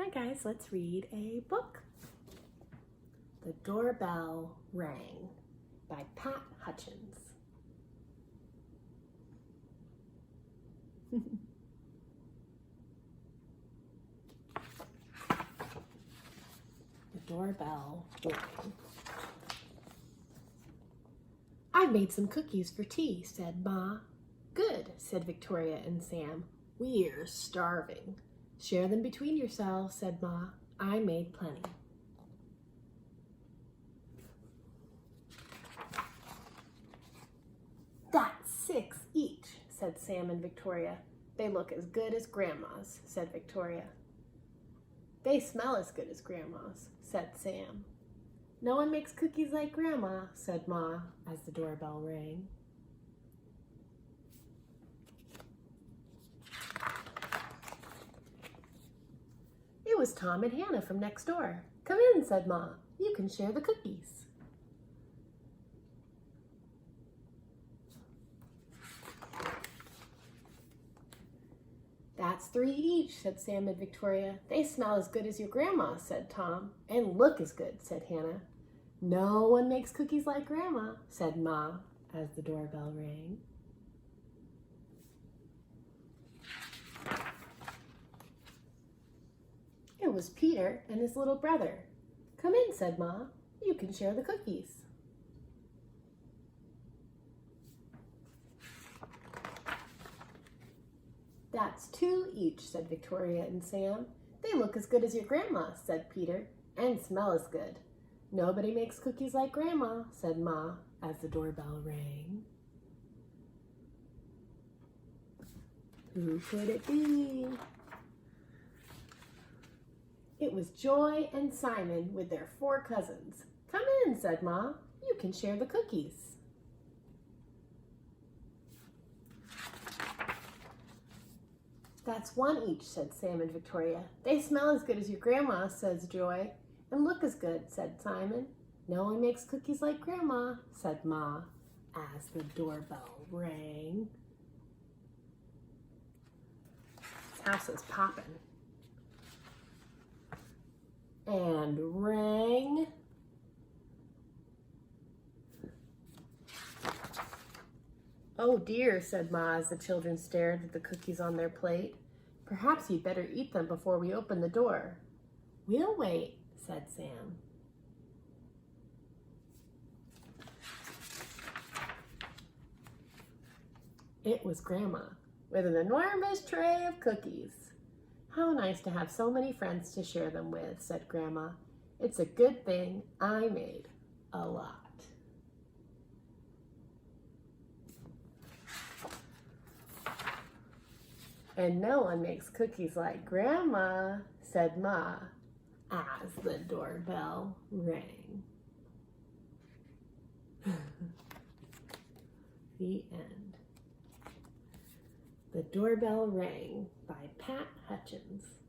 Hi guys, let's read a book. The Doorbell Rang by Pat Hutchins. The doorbell rang. "I've made some cookies for tea," said Ma. "Good," said Victoria and Sam. "We're starving." "Share them between yourselves," said Ma. "I made plenty." "That's 6 each," said Sam and Victoria. "They look as good as Grandma's," said Victoria. "They smell as good as Grandma's," said Sam. "No one makes cookies like Grandma," said Ma as the doorbell rang. It was Tom and Hannah from next door. "Come in," said Ma. "You can share the cookies." "That's 3 each," said Sam and Victoria. "They smell as good as your Grandma," said Tom. "And look as good," said Hannah. "No one makes cookies like Grandma," said Ma as the doorbell rang. It was Peter and his little brother. "Come in," said Ma. "You can share the cookies." "That's 2 each," said Victoria and Sam. "They look as good as your Grandma," said Peter, "and smell as good." "Nobody makes cookies like Grandma," said Ma as the doorbell rang. Who could it be? It was Joy and Simon with their 4 cousins. "Come in," said Ma. "You can share the cookies." "That's 1 each," said Sam and Victoria. "They smell as good as your Grandma," says Joy. "And look as good," said Simon. "No one makes cookies like Grandma," said Ma as the doorbell rang. This house is popping. And rang. "Oh dear," said Ma as the children stared at the cookies on their plate. "Perhaps you'd better eat them before we open the door." "We'll wait," said Sam. It was Grandma with an enormous tray of cookies. "How nice to have so many friends to share them with," said Grandma. "It's a good thing I made a lot." "And no one makes cookies like Grandma," said Ma as the doorbell rang. The end. The Doorbell Rang by Pat Hutchins.